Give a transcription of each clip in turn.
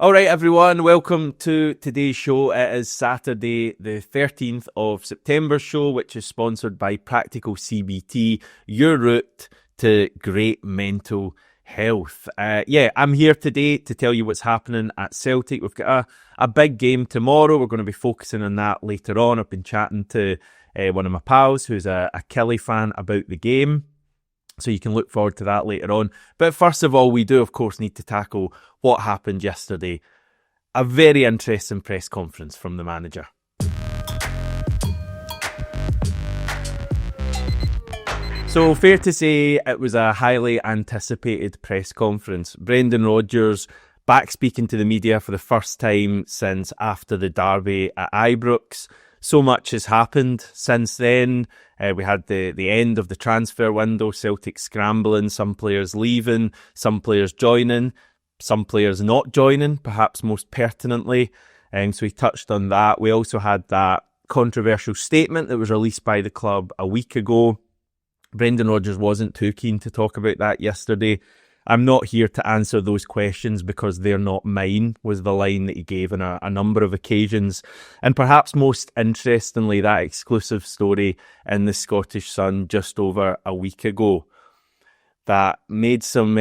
All right, everyone, welcome to today's show. It is Saturday, the 13th of September show, which is sponsored by Practical CBT, your route to great mental health. I'm here today to tell you what's happening at Celtic. We've got a big game tomorrow. We're going to be focusing on that later on. I've been chatting to one of my pals who's a Killie fan about the game. So you can look forward to that later on. But first of all, we do, of course, need to tackle what happened yesterday. A very interesting press conference from the manager. So fair to say it was a highly anticipated press conference. Brendan Rodgers back speaking to the media for the first time since after the derby at Ibrox. So much has happened since then. We had the end of the transfer window, Celtic scrambling, some players leaving, some players joining, some players not joining, perhaps most pertinently. So we touched on that. We also had that controversial statement that was released by the club a week ago. Brendan Rodgers wasn't too keen to talk about that yesterday. I'm not here to answer those questions because they're not mine, was the line that he gave on a number of occasions. And perhaps most interestingly, that exclusive story in the Scottish Sun just over a week ago that made some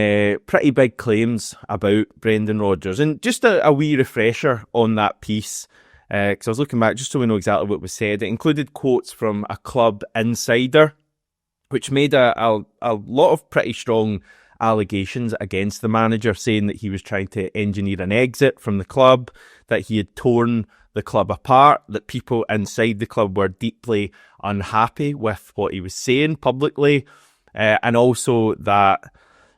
pretty big claims about Brendan Rodgers. And just a wee refresher on that piece, because I was looking back just so we know exactly what was said. It included quotes from a club insider, which made a lot of pretty strong allegations against the manager, saying that he was trying to engineer an exit from the club, that he had torn the club apart, that people inside the club were deeply unhappy with what he was saying publicly, and also that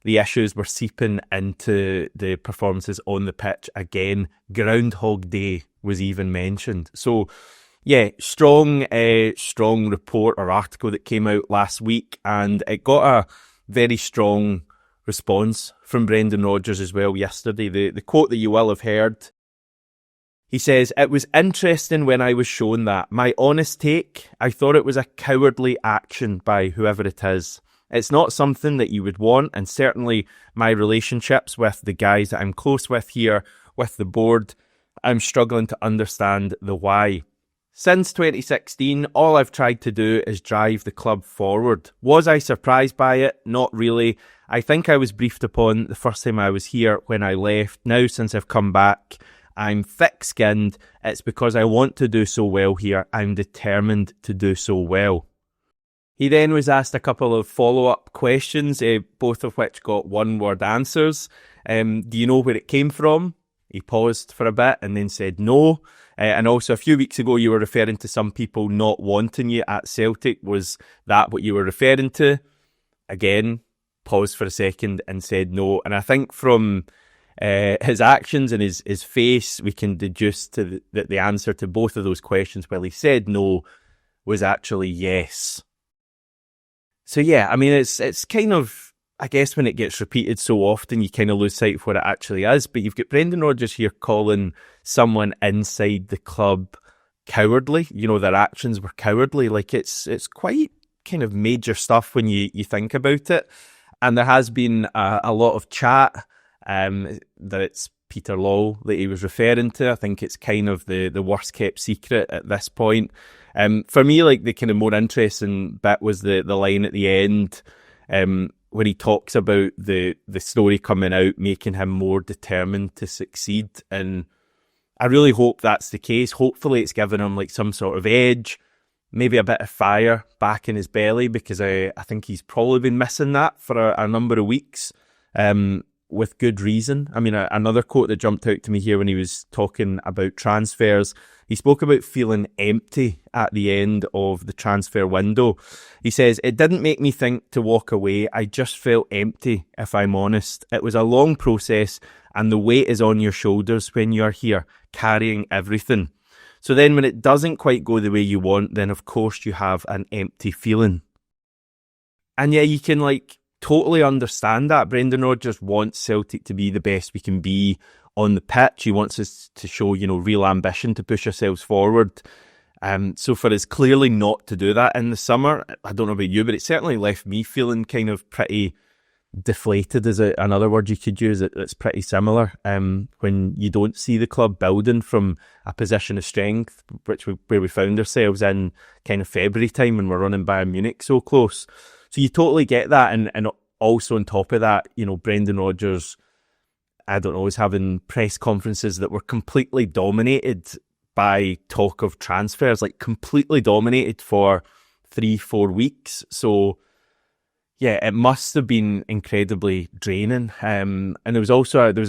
the issues were seeping into the performances on the pitch. Again, Groundhog Day was even mentioned. So yeah, strong report or article that came out last week, and it got a very strong response from Brendan Rodgers as well yesterday. The quote that you will have heard, he says, "It was interesting when I was shown that. My honest take, I thought it was a cowardly action by whoever it is. It's not something that you would want, and certainly my relationships with the guys that I'm close with here, with the board, I'm struggling to understand the why. Since 2016, all I've tried to do is drive the club forward. Was I surprised by it? Not really. I think I was briefed upon the first time I was here when I left. Now, since I've come back, I'm thick-skinned. It's because I want to do so well here. I'm determined to do so well." He then was asked a couple of follow-up questions, both of which got one-word answers. Do you know where it came from? He paused for a bit and then said no. And also a few weeks ago you were referring to some people not wanting you at Celtic. Was that what you were referring to? Again, paused for a second and said no. And I think from his actions and his face, we can deduce that the answer to both of those questions, while he said no, was actually yes. So yeah, I mean, it's kind of, I guess when it gets repeated so often, you kind of lose sight of what it actually is. But you've got Brendan Rodgers here calling someone inside the club cowardly. You know, their actions were cowardly. Like, it's quite kind of major stuff when you think about it. And there has been a lot of chat that it's Peter Lawwell that he was referring to. I think it's kind of the worst kept secret at this point. For me, like, the kind of more interesting bit was the line at the end, where he talks about the story coming out, making him more determined to succeed. And I really hope that's the case. Hopefully it's given him like some sort of edge, maybe a bit of fire back in his belly, because I think he's probably been missing that for a number of weeks, with good reason. I mean, another quote that jumped out to me here when he was talking about transfers, he spoke about feeling empty at the end of the transfer window. He says, "It didn't make me think to walk away. I just felt empty, if I'm honest. It was a long process, and the weight is on your shoulders when you're here, carrying everything. So then when it doesn't quite go the way you want, then of course you have an empty feeling." And yeah, you can like totally understand that. Brendan Rodgers wants Celtic to be the best we can be on the pitch. He wants us to show, real ambition to push ourselves forward. So for us clearly not to do that in the summer, I don't know about you, but it certainly left me feeling kind of pretty deflated is another word you could use. It's pretty similar when you don't see the club building from a position of strength, where we found ourselves in kind of February time when we're running Bayern Munich so close. So you totally get that, and also on top of that, Brendan Rodgers, I don't know, is having press conferences that were completely dominated by talk of transfers, like completely dominated for 3-4 weeks. So yeah, it must have been incredibly draining. And there was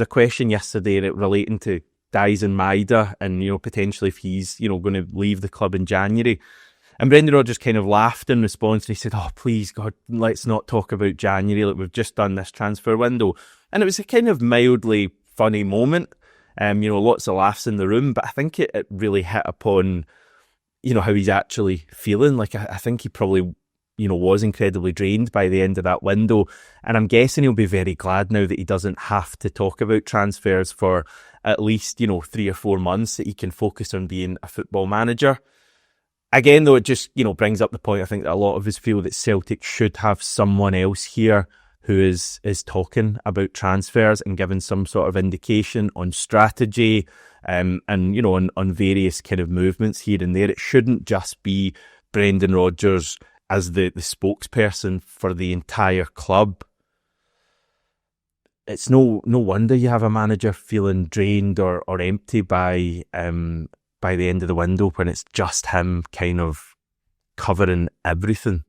a question yesterday that relating to Dyson Maeda and, potentially if he's, going to leave the club in January. And Brendan Rodgers kind of laughed in response, and he said, "Oh, please, God, let's not talk about January. Like, we've just done this transfer window." And it was a kind of mildly funny moment. Lots of laughs in the room, but I think it really hit upon, how he's actually feeling. Like, I think he probably was incredibly drained by the end of that window. And I'm guessing he'll be very glad now that he doesn't have to talk about transfers for at least, 3 or 4 months, that he can focus on being a football manager. Again, though, it just, brings up the point, I think, that a lot of us feel that Celtic should have someone else here who is talking about transfers and giving some sort of indication on strategy and on various kind of movements here and there. It shouldn't just be Brendan Rodgers as the spokesperson for the entire club. It's no wonder you have a manager feeling drained or empty by the end of the window, when it's just him kind of covering everything.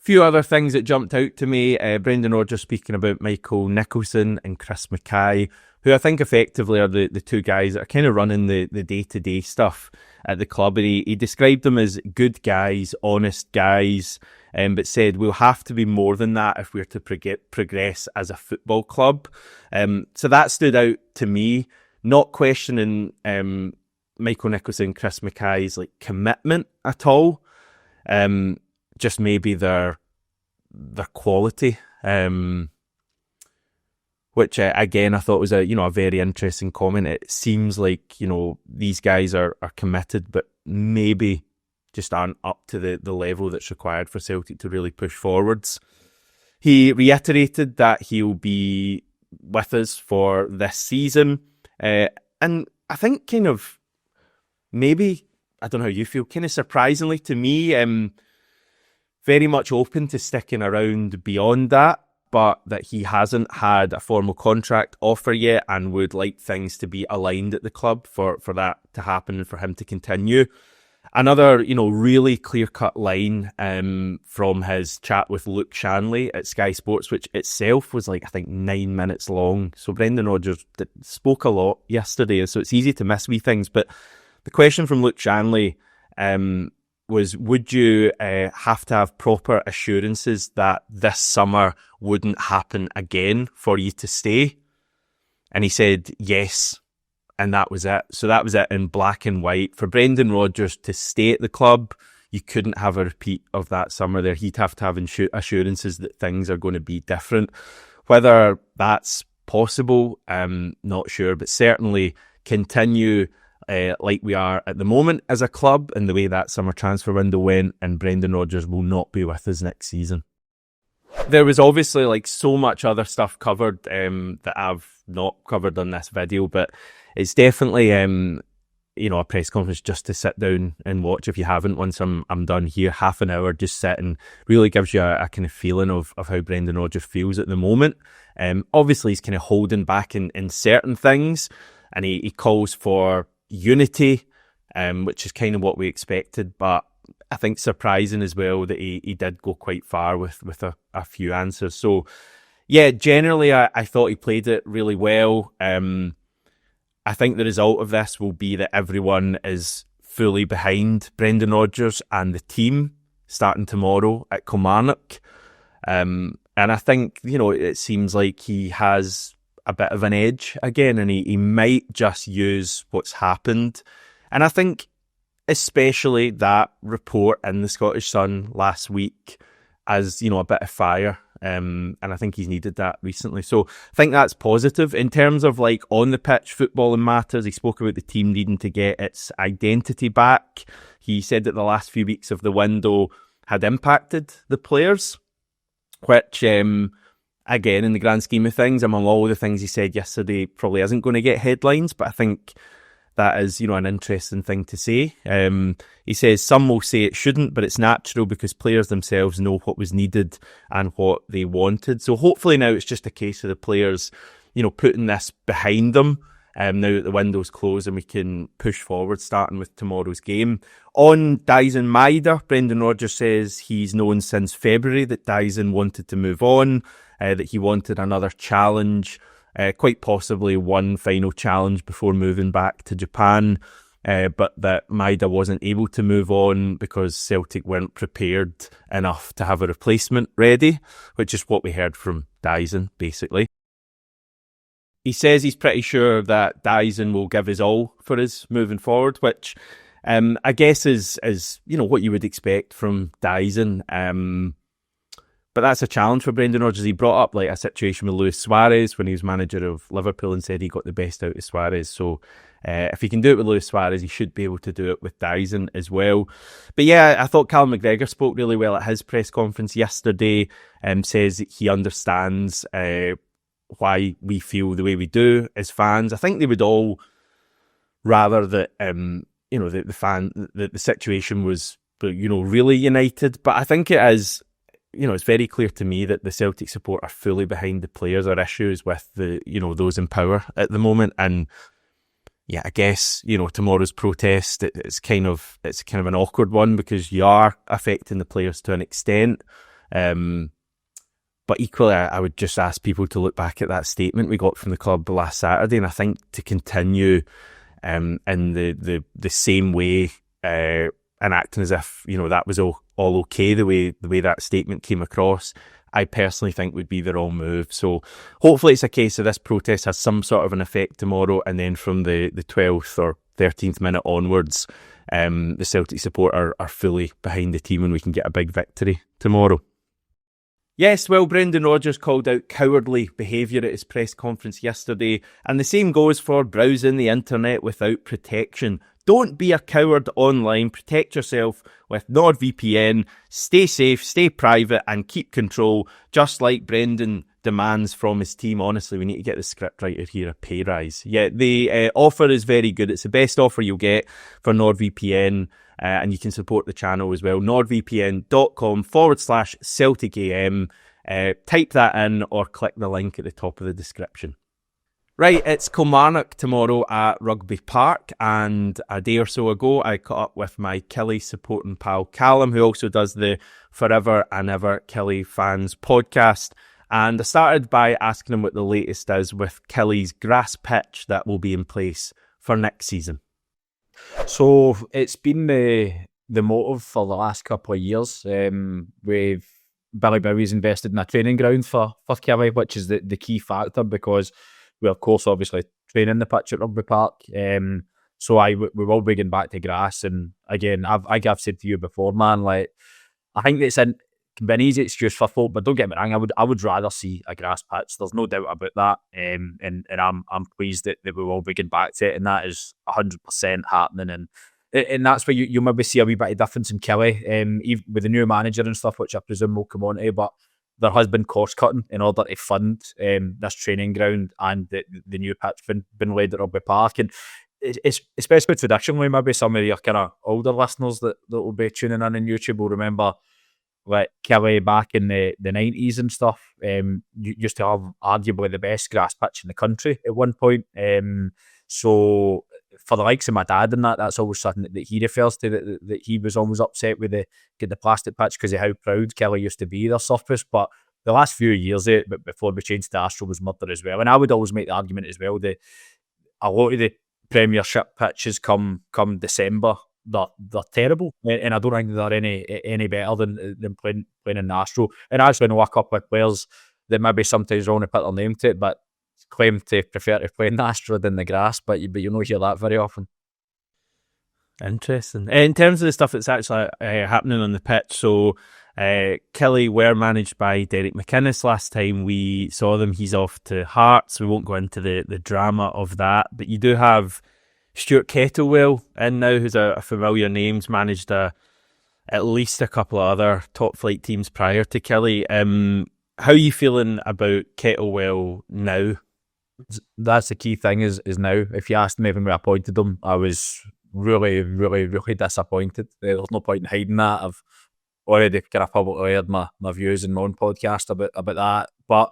Few other things that jumped out to me. Brendan Rodgers speaking about Michael Nicholson and Chris Mackay, who I think effectively are the two guys that are kind of running the day-to-day stuff at the club. And he described them as good guys, honest guys, but said we'll have to be more than that if we're to progress as a football club. So that stood out to me, not questioning Michael Nicholson, Chris Mackay's commitment at all. Just maybe their quality, which again I thought was a very interesting comment. It seems like these guys are committed, but maybe just aren't up to the level that's required for Celtic to really push forwards. He reiterated that he'll be with us for this season, and I think kind of maybe, I don't know how you feel, kind of surprisingly to me, very much open to sticking around beyond that, but that he hasn't had a formal contract offer yet and would like things to be aligned at the club for that to happen and for him to continue. Another, really clear-cut line from his chat with Luke Shanley at Sky Sports, which itself was I think 9 minutes long. So Brendan Rodgers spoke a lot yesterday, so it's easy to miss wee things. But the question from Luke Shanley was, would you have to have proper assurances that this summer wouldn't happen again for you to stay? And he said yes, and that was it. So that was it in black and white. For Brendan Rodgers to stay at the club, you couldn't have a repeat of that summer there. He'd have to have assurances that things are going to be different. Whether that's possible, I'm not sure, but certainly continue like we are at the moment as a club, and the way that summer transfer window went, and Brendan Rodgers will not be with us next season. There was obviously so much other stuff covered that I've not covered on this video, but it's definitely a press conference just to sit down and watch if you haven't. Once I'm done here, half an hour, just sit, and really gives you a kind of feeling of how Brendan Rodgers feels at the moment. Obviously he's kind of holding back in certain things, and he calls for unity, which is kind of what we expected, but I think surprising as well that he did go quite far with a few answers. So yeah, generally I thought he played it really well. I think the result of this will be that everyone is fully behind Brendan Rodgers and the team starting tomorrow at Kilmarnock. And I think, it seems like he has a bit of an edge again, and he might just use what's happened. And I think especially that report in the Scottish Sun last week as, a bit of fire. And I think he's needed that recently. So I think that's positive. In terms of on the pitch, footballing matters. He spoke about the team needing to get its identity back. He said that the last few weeks of the window had impacted the players, which again, in the grand scheme of things, among all the things he said yesterday, probably isn't going to get headlines, but I think that is, an interesting thing to say. He says some will say it shouldn't, but it's natural because players themselves know what was needed and what they wanted. So hopefully now it's just a case of the players, putting this behind them. Now that the window's closed and we can push forward, starting with tomorrow's game. On Daizen Maeda, Brendan Rodgers says he's known since February that Daizen wanted to move on, that he wanted another challenge, quite possibly one final challenge before moving back to Japan, but that Maeda wasn't able to move on because Celtic weren't prepared enough to have a replacement ready, which is what we heard from Daizen, basically. He says he's pretty sure that Daizen will give his all for us moving forward, which I guess is what you would expect from Daizen. But that's a challenge for Brendan Rodgers. He brought up a situation with Luis Suarez when he was manager of Liverpool and said he got the best out of Suarez. So if he can do it with Luis Suarez, he should be able to do it with Daizen as well. But yeah, I thought Callum McGregor spoke really well at his press conference yesterday, says that he understands why we feel the way we do as fans. I think they would all rather that the situation was really united, but I think it is, it's very clear to me that the Celtic support are fully behind the players. Our issues with the those in power at the moment, and yeah, I guess tomorrow's protest it's kind of an awkward one because you are affecting the players to an extent. But equally, I would just ask people to look back at that statement we got from the club last Saturday, and I think to continue in the same way and acting as if that was all okay, the way that statement came across, I personally think would be the wrong move. So hopefully it's a case of this protest has some sort of an effect tomorrow, and then from the 12th or 13th minute onwards, the Celtic support are fully behind the team and we can get a big victory tomorrow. Yes, well, Brendan Rodgers called out cowardly behaviour at his press conference yesterday, and the same goes for browsing the internet without protection. Don't be a coward online, protect yourself with NordVPN, stay safe, stay private and keep control, just like Brendan demands from his team. Honestly, we need to get the scriptwriter here a pay rise. Yeah, the offer is very good. It's the best offer you'll get for NordVPN. And you can support the channel as well. nordvpn.com/CelticAM. Type that in or click the link at the top of the description. Right, it's Kilmarnock tomorrow at Rugby Park, and a day or so ago I caught up with my Killie supporting pal Callum, who also does the Forever and Ever Killie Fans podcast, and I started by asking him what the latest is with Killie's grass pitch that will be in place for next season. So it's been the motive for the last couple of years. Billy Bowie's invested in a training ground for Killie, which is the key factor because we of course obviously training the pitch at Rugby Park. So we will be getting back to grass, and again I've said to you before, man, I think it's can be an easy excuse for folk, but don't get me wrong, I would rather see a grass pitch. There's no doubt about that, and I'm pleased that we will be getting back to it, and that is 100% happening, and that's where you maybe see a wee bit of difference in Killie, even with the new manager and stuff, which I presume will come on to, but there has been cost cutting in order to fund this training ground and the new pitch been laid at Rugby Park, and it's especially traditionally, maybe some of your kind of older listeners that will be tuning in on YouTube will remember Killie back in the 90s and stuff, you used to have arguably the best grass pitch in the country at one point. So for the likes of my dad and that's always something that he refers to, that he was always upset with the plastic pitch because of how proud Killie used to be their surface. But the last few years, but before we changed to Astro, was murder as well. And I would always make the argument as well that a lot of the Premiership pitches come December, they're terrible, and I don't think they're any better than playing in the Astro. And I actually know a couple of players that maybe sometimes wrong to put their name to it, but claim to prefer to play in the Astro than the grass. But you don't hear that very often. Interesting. In terms of the stuff that's actually happening on the pitch, so Killie were managed by Derek McInnes last time we saw them. He's off to Hearts. We won't go into the drama of that, but you do have Stuart Kettlewell in now, who's a familiar name. He's managed at least a couple of other top flight teams prior to Killie. how are you feeling about Kettlewell now? That's the key thing is now. If you asked me when we appointed him, I was really, really, really disappointed. There's no point in hiding that. I've already kind of publicly aired my views in my own podcast about that. But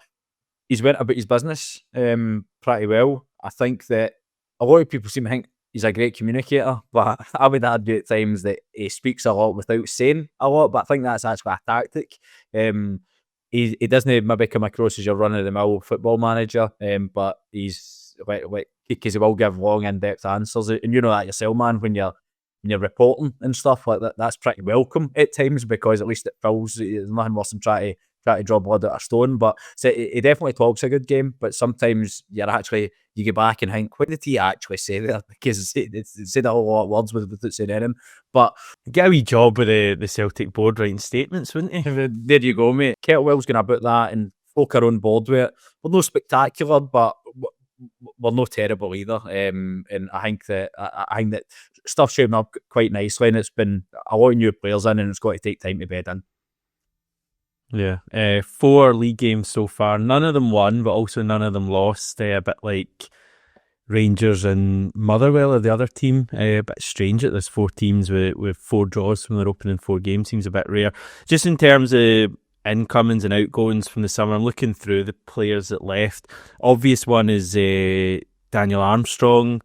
he's went about his business pretty well. I think that a lot of people seem to think he's a great communicator, but I would argue at times that he speaks a lot without saying a lot. But I think that's actually a tactic. He doesn't maybe come across as your run-of-the-mill football manager, but he's like because he will give long, in-depth answers, and you know that yourself, man. When you're reporting and stuff like that, that's pretty welcome at times because at least it fills. There's nothing worse than trying to draw blood out of stone. But so he definitely talks a good game, but sometimes you get back and think, what did he actually say there? Because it said a whole lot of words without saying anything. But Get a wee job with the Celtic board writing statements, wouldn't he? there you go, mate. Kettlewell's going about that, and folk are on board with it. We're no spectacular, but we're not terrible either. And I think that stuff's shaping up quite nicely, and it's been a lot of new players in, and it's got to take time to bed in. Yeah, 4 league games so far. None of them won, but also none of them lost. A bit like Rangers and Motherwell are the other team. A bit strange that there's 4 teams with 4 draws from their opening 4 games. Seems a bit rare. Just in terms of incomings and outgoings from the summer, I'm looking through the players that left. Obvious one is Daniel Armstrong,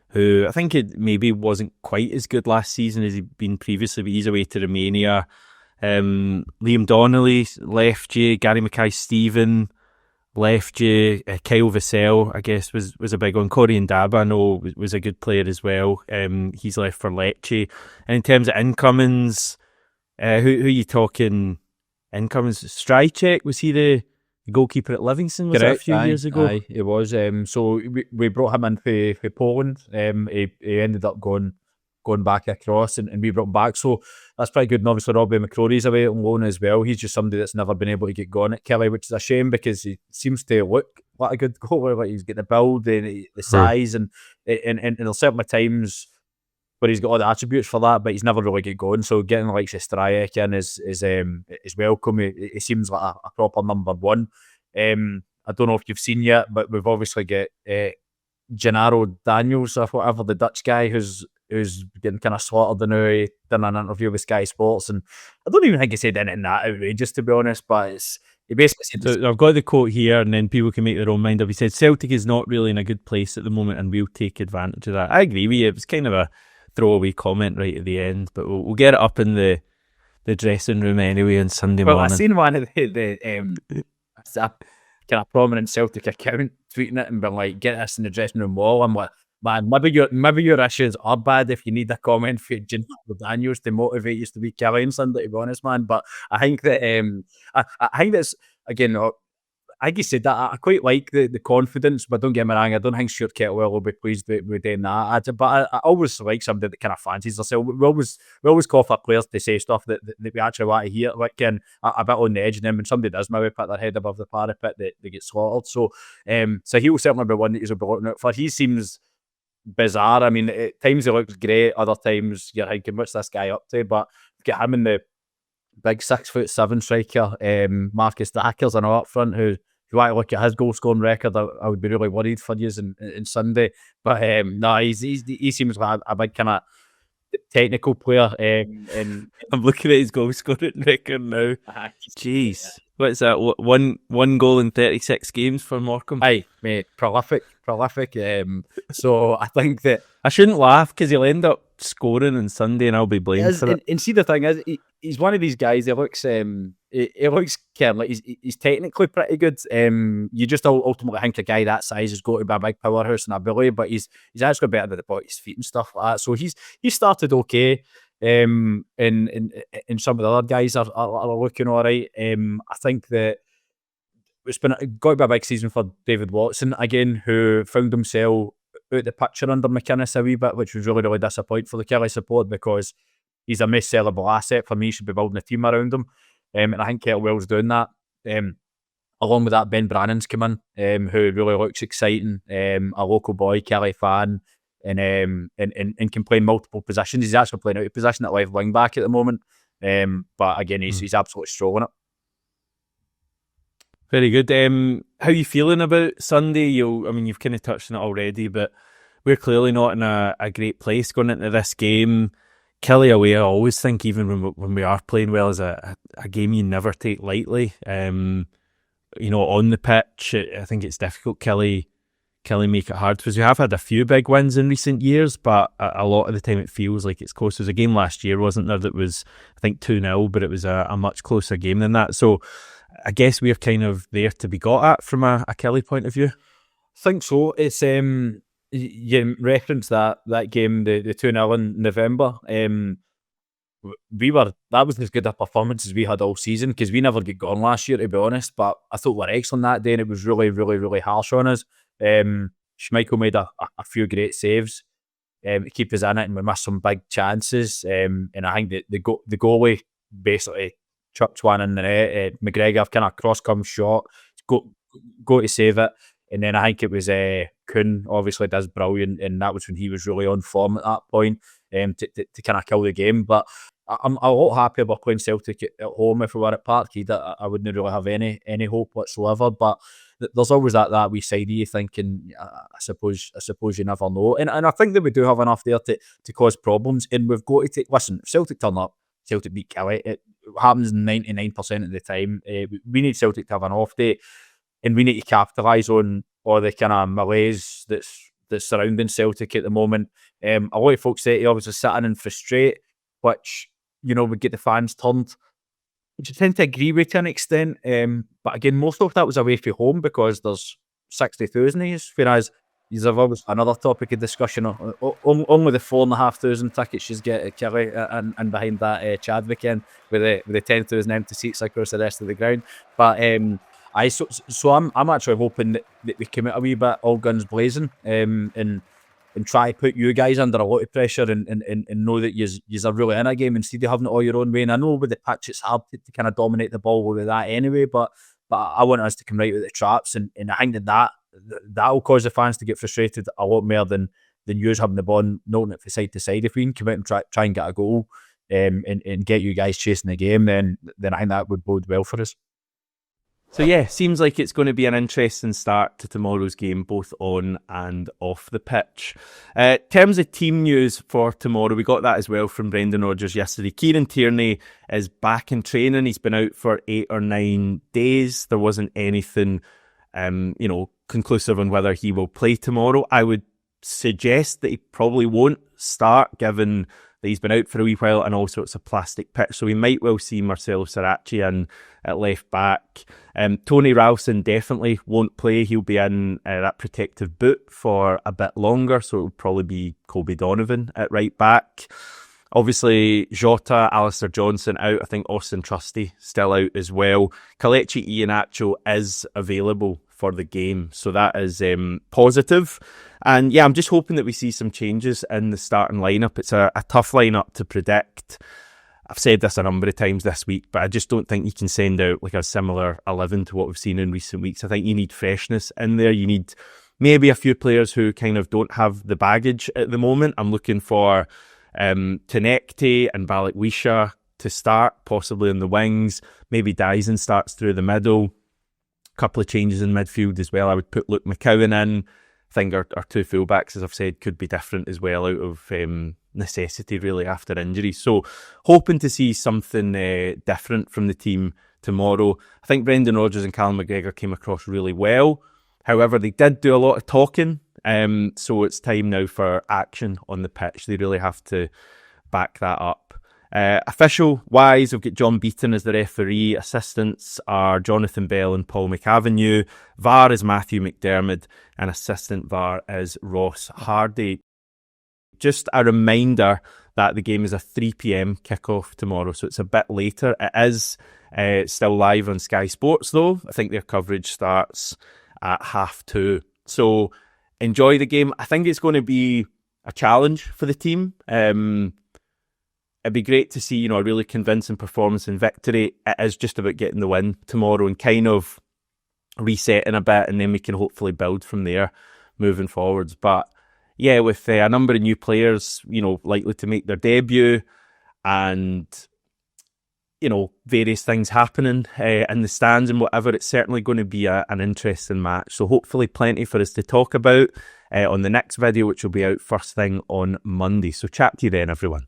who I think it maybe wasn't quite as good last season as he'd been previously, but he's away to Romania. Liam Donnelly left you. Gary Mackay-Steven left you. Kyle Vassell, I guess, was a big one. Corey Ndaba, I know, was a good player as well. He's left for Lecce. And in terms of incomings, who are you talking incomings? Strycek, was he the goalkeeper at Livingston? Was that a few years ago? Aye, it was. So we brought him in for Poland. He ended up going back across, and we brought him back. So that's pretty good. And obviously Robbie McCrory's away on loan as well. He's just somebody that's never been able to get going at Kelly, which is a shame because he seems to look like a good goalie. Like he's got the build, the size, and there's certainly times where he's got all the attributes for that, but he's never really get going. So getting like Strycek in is welcome. He seems like a proper number one. I don't know if you've seen yet, but we've obviously got Gennaro Daniels or whatever, the Dutch guy who's getting kind of slaughtered now. He done an interview with Sky Sports, and I don't even think he said anything that outrageous, to be honest, but he basically said... So I've got the quote here, and then people can make their own mind up. He said, Celtic is not really in a good place at the moment, and we'll take advantage of that. I agree with you. It was kind of a throwaway comment right at the end, but we'll get it up in the dressing room anyway on Sunday morning. Well, I seen one of the kind of prominent Celtic account tweeting it and being like, get this in the dressing room wall. I'm like, man, maybe your issues are bad if you need a comment for Gennaro Daniels to motivate you to beat Kelly on Sunday, to be honest, man. But I think that I think that's, again, I think he said that I quite like the confidence, but don't get me wrong, I don't think Stuart Kettlewell will be pleased with doing that. But I always like somebody that kind of fancies herself. We always call for players to say stuff that we actually want to hear, like a bit on the edge, and then when somebody does maybe put their head above the parapet, they get slaughtered. So he will certainly be one that he's looking out for. He seems bizarre. I mean, at times he looks great, other times you're thinking, what's this guy up to? But get him in the big 6'7" striker, Marcus Dackers, and all up front, who if you want to look at his goal scoring record, I would be really worried for you in Sunday. But no, he seems like a big kind of technical player. And I'm looking at his goal scoring record now. Jeez. What's that? One goal in 36 games for Morecambe? Aye, mate, prolific. So I think that I shouldn't laugh because he'll end up scoring on Sunday, and I'll be blamed for it. And see, the thing is, he's one of these guys. He looks kind of like he's technically pretty good. You just ultimately think a guy that size has got to be a big powerhouse and ability, but he's actually better with the ball, his feet and stuff like that. So he started okay. And some of the other guys are looking all right. I think that it's got to be a big season for David Watson again, who found himself out the picture under McInnes a wee bit, which was really, really disappointing for the Kelly support because he's a most sellable asset. For me, he should be building a team around him. And I think Kettlewell's doing that. Along with that, Ben Brannan's come in, who really looks exciting. A local boy, Kelly fan, and can play in multiple positions. He's actually playing out of position at left wing back at the moment. But again, he's absolutely strolling it. Very good. How are you feeling about Sunday? You've kind of touched on it already, but we're clearly not in a great place going into this game. Kelly away, I always think, even when we are playing well, is a game you never take lightly. On the pitch, I think it's difficult. Kelly make it hard because we have had a few big wins in recent years, but a lot of the time it feels like it's close. There was a game last year, wasn't there, that was, I think, 2-0, but it was a much closer game than that. So I guess we're kind of there to be got at from a Kelly point of view. I think so. It's you referenced that game, the 2-0 in November. That was as good a performance as we had all season, because we never get gone last year, to be honest. But I thought we were excellent that day, and it was really, really, really harsh on us. Schmeichel made a few great saves to keep us in it, and we missed some big chances. And I think the goalie basically chucked one in the net. McGregor kind of cross-come shot, go to save it. And then I think it was Kuhn obviously does brilliant, and that was when he was really on form at that point to kind of kill the game. But I'm a lot happier we're playing Celtic at home. If we were at Parkhead, I wouldn't really have any hope whatsoever. But there's always that wee side of you thinking, I suppose you never know. And I think that we do have enough there to cause problems. And we've got to take, listen, if Celtic turn up, Celtic beat Kelly. It happens 99% of the time. We need Celtic to have an off day, and we need to capitalise on all the kind of malaise that's surrounding Celtic at the moment. A lot of folks say obviously sitting and frustrate, which, would get the fans turned, which I tend to agree with to an extent. But again, most of that was away from home because there's 60,000 of us, whereas you've obviously another topic of discussion. Only the 4,500 tickets you get at Kelly and behind that Chadwick end with the 10,000 empty seats across the rest of the ground. But I'm actually hoping that we come out a wee bit all guns blazing and try to put you guys under a lot of pressure and know that you're really in a game instead of having it all your own way. And I know with the pitch it's hard to kind of dominate the ball with that anyway, but I want us to come right with the traps, and I think that'll cause the fans to get frustrated a lot more than you having the ball, knowing it from side to side. If we can come out and try and get a goal and get you guys chasing the game, then I think that would bode well for us. So yeah, seems like it's going to be an interesting start to tomorrow's game, both on and off the pitch. In terms of team news for tomorrow, we got that as well from Brendan Rodgers yesterday. Kieran Tierney is back in training. He's been out for 8 or 9 days. There wasn't anything, conclusive on whether he will play tomorrow. I would suggest that he probably won't start, given that he's been out for a wee while, and also it's a plastic pitch, so we might well see Marcelo Sarachi in at left back. Tony Ralston definitely won't play. He'll be in that protective boot for a bit longer, so it'll probably be Colby Donovan at right back. Obviously, Jota, Alistair Johnson out. I think Austin Trusty still out as well. Kelechi Iheanacho is available for the game, so that is positive. And yeah, I'm just hoping that we see some changes in the starting lineup. It's a tough lineup to predict. I've said this a number of times this week, but I just don't think you can send out like a similar 11 to what we've seen in recent weeks. I think you need freshness in there. You need maybe a few players who kind of don't have the baggage at the moment. I'm looking for Tenekte and Balikwisha to start, possibly in the wings. Maybe Dyson starts through the middle. A couple of changes in midfield as well. I would put Luke McCowan in. I think our two fullbacks, as I've said, could be different as well out of necessity really after injury. So hoping to see something different from the team tomorrow. I think Brendan Rodgers and Callum McGregor came across really well. However, they did do a lot of talking. So it's time now for action on the pitch. They really have to back that up. Official-wise, we've got John Beaton as the referee. Assistants are Jonathan Bell and Paul McAvenue. VAR is Matthew McDermott, and assistant VAR is Ross Hardy. Just a reminder that the game is a 3 p.m. kickoff tomorrow, so it's a bit later. It is still live on Sky Sports, though. I think their coverage starts at 2:30. So enjoy the game. I think it's going to be a challenge for the team. It'd be great to see, a really convincing performance and victory. It is just about getting the win tomorrow and kind of resetting a bit, and then we can hopefully build from there moving forwards. But yeah, with a number of new players, likely to make their debut, and various things happening in the stands and whatever. It's certainly going to be an interesting match. So hopefully plenty for us to talk about on the next video, which will be out first thing on Monday. So chat to you then, everyone.